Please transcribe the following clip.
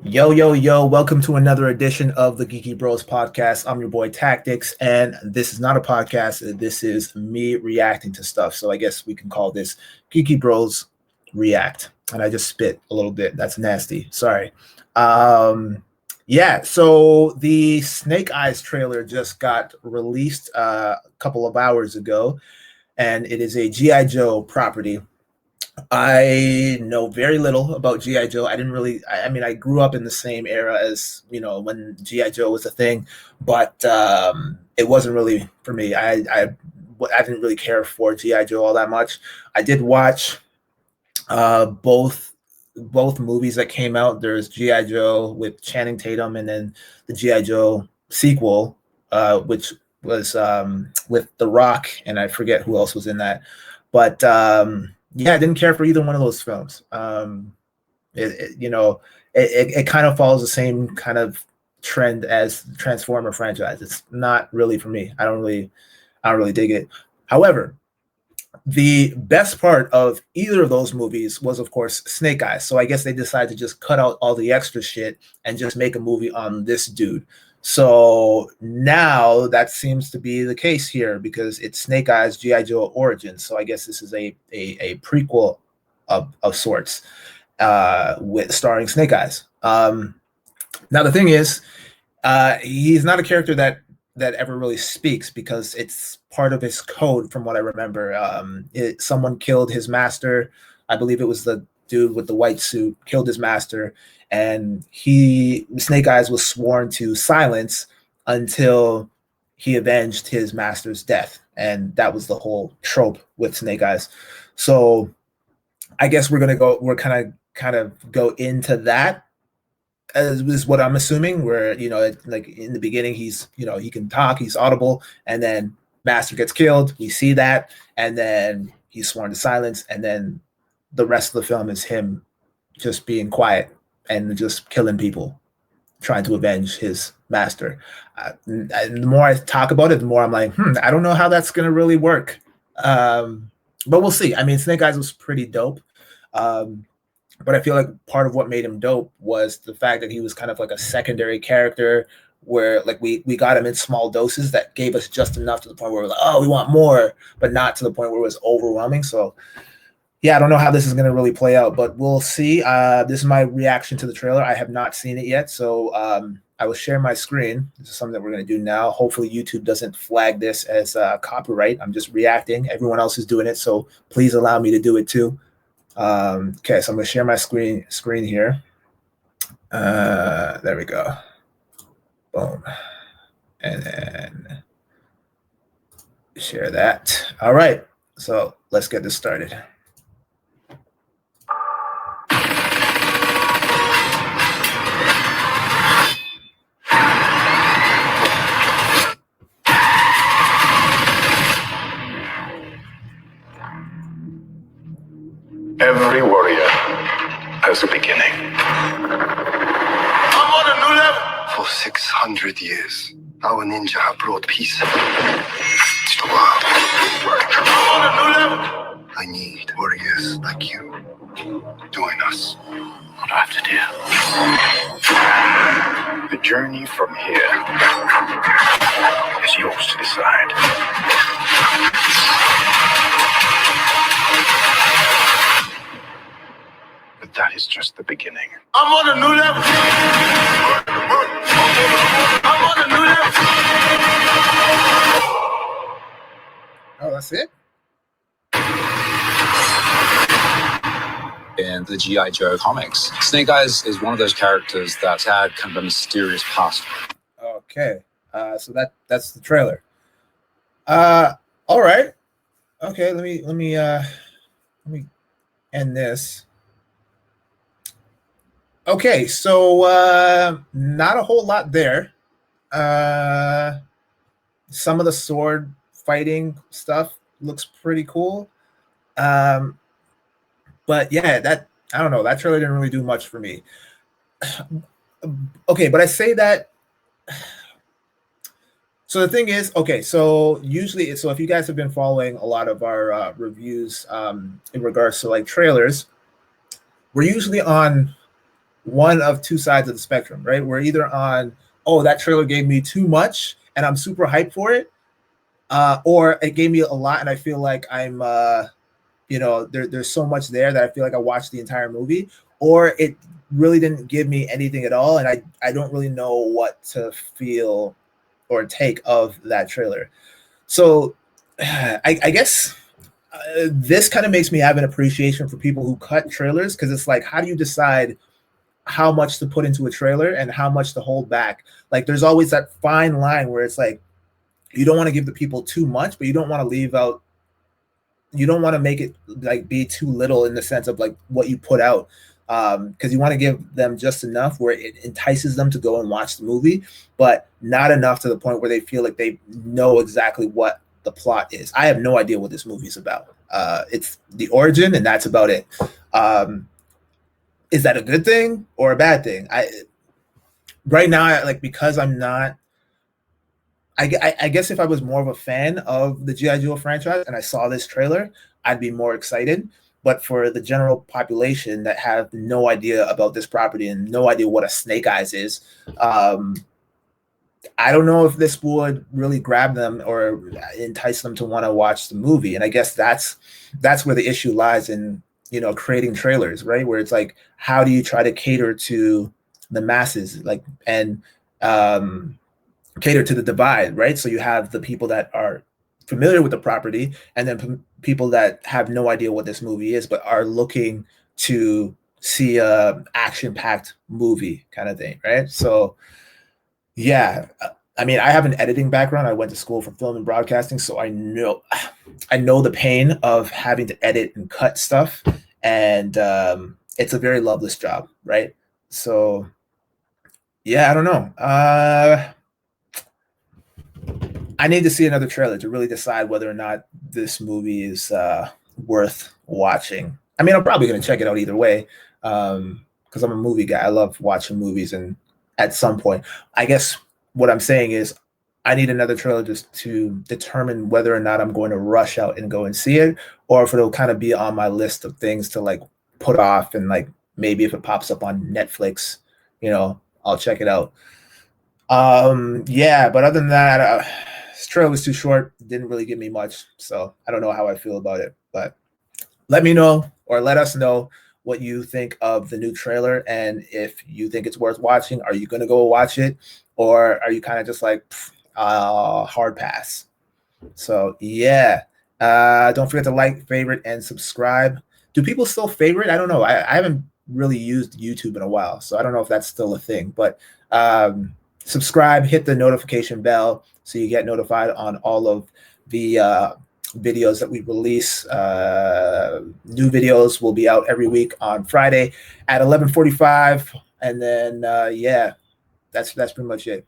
Yo, yo, yo, welcome to another edition of the Geeky Bros podcast. I'm your boy Tactix, and this is not a podcast. This is me reacting to stuff. So I guess we can call this Geeky Bros React. And I just spit a little bit. That's nasty. Sorry. Yeah, so the Snake Eyes trailer just got released a couple of hours ago, and it is a G.I. Joe property. I know very little about GI Joe. I didn't really. I mean, I grew up in the same era as when GI Joe was a thing, but it wasn't really for me. I didn't really care for GI Joe all that much. I did watch both movies that came out. There's GI Joe with Channing Tatum, and then the GI Joe sequel, which was with The Rock, and I forget who else was in that, but. Yeah, I didn't care for either one of those films. It kind of follows the same kind of trend as the Transformer franchise. It's not really for me. I don't really dig it. However, the best part of either of those movies was, of course, Snake Eyes. So I guess they decided to just cut out all the extra shit and just make a movie on this dude. So now that seems to be the case here because it's Snake Eyes G.I. Joe Origins. So I guess this is a prequel of sorts with starring Snake Eyes. Now the thing is, he's not a character that ever really speaks because it's part of his code from what I remember. Someone killed his master. I believe it was the dude with the white suit killed his master, and Snake Eyes was sworn to silence until he avenged his master's death, and that was the whole trope with Snake Eyes. So I guess we're kind of go into that, as is what I'm assuming, where like in the beginning he's he can talk, he's audible, and then master gets killed, we see that, and then he's sworn to silence, and then the rest of the film is him just being quiet and just killing people, trying to avenge his master. And the more I talk about it, the more I'm like, I don't know how that's going to really work. But we'll see. I mean, Snake Eyes was pretty dope. But I feel like part of what made him dope was the fact that he was kind of like a secondary character where like we got him in small doses that gave us just enough to the point where we're like, oh, we want more, but not to the point where it was overwhelming. So yeah, I don't know how this is going to really play out, but we'll see. This is my reaction to the trailer. I have not seen it yet, so I will share my screen. This is something that we're going to do now. Hopefully YouTube doesn't flag this as copyright. I'm just reacting. Everyone else is doing it, so please allow me to do it too. Okay, so I'm going to share my screen here. There we go. Boom. And then share that. All right, so let's get this started. Every warrior has a beginning. I'm on a new level. For 600 years, our ninja have brought peace to the world. I'm on a new level. I need warriors like you. Join us. What do I have to do? The journey from here is yours to decide. But that is just the beginning. I'm on a new level. I'm on a new level. Oh, that's it? In the G.I. Joe comics, Snake Eyes is one of those characters that's had kind of a mysterious past. Okay, so that's the trailer. All right. Okay, let me end this. Okay, so not a whole lot there. Some of the sword fighting stuff looks pretty cool. But yeah, I don't know. That trailer didn't really do much for me. Okay, but I say that. So the thing is, okay, so usually, so if you guys have been following a lot of our reviews in regards to like trailers, we're usually on one of two sides of the spectrum, right? We're either on, oh, that trailer gave me too much and I'm super hyped for it, or it gave me a lot and I feel like I'm, there's so much there that I feel like I watched the entire movie, or it really didn't give me anything at all, and I don't really know what to feel or take of that trailer. So I guess this kind of makes me have an appreciation for people who cut trailers, because it's like, how do you decide how much to put into a trailer and how much to hold back? Like, there's always that fine line where it's like, you don't want to give the people too much, but you don't want to leave out, you don't want to make it like be too little in the sense of like what you put out, because you want to give them just enough where it entices them to go and watch the movie, but not enough to the point where they feel like they know exactly what the plot is. I have no idea what this movie is about. It's the origin, and that's about it. Is that a good thing or a bad thing? Right now, because I'm not, I guess if I was more of a fan of the G.I. Joe franchise and I saw this trailer, I'd be more excited. But for the general population that have no idea about this property and no idea what a Snake Eyes is, I don't know if this would really grab them or entice them to want to watch the movie. And I guess that's where the issue lies in, creating trailers, right? Where it's like, how do you try to cater to the masses, and cater to the divide, right? So you have the people that are familiar with the property, and then people that have no idea what this movie is, but are looking to see a action-packed movie kind of thing, right? So, yeah, I mean, I have an editing background. I went to school for film and broadcasting, so I know the pain of having to edit and cut stuff, and it's a very loveless job, right? So, yeah, I don't know. I need to see another trailer to really decide whether or not this movie is worth watching. I mean, I'm probably going to check it out either way, because I'm a movie guy. I love watching movies, and at some point, I guess what I'm saying is I need another trailer just to determine whether or not I'm going to rush out and go and see it, or if it'll kind of be on my list of things to put off, and maybe if it pops up on Netflix, I'll check it out. Yeah, but other than that, this trailer was too short. Didn't really give me much, so I don't know how I feel about it. But let me know, or let us know, what you think of the new trailer, and if you think it's worth watching. Are you going to go watch it, or are you kind of just hard pass? So yeah, don't forget to like, favorite, and subscribe. Do people still favorite? I don't know. I haven't really used YouTube in a while, so I don't know if that's still a thing. But subscribe, hit the notification bell so you get notified on all of the videos that we release. New videos will be out every week on Friday at 11:45, and then yeah, that's pretty much it.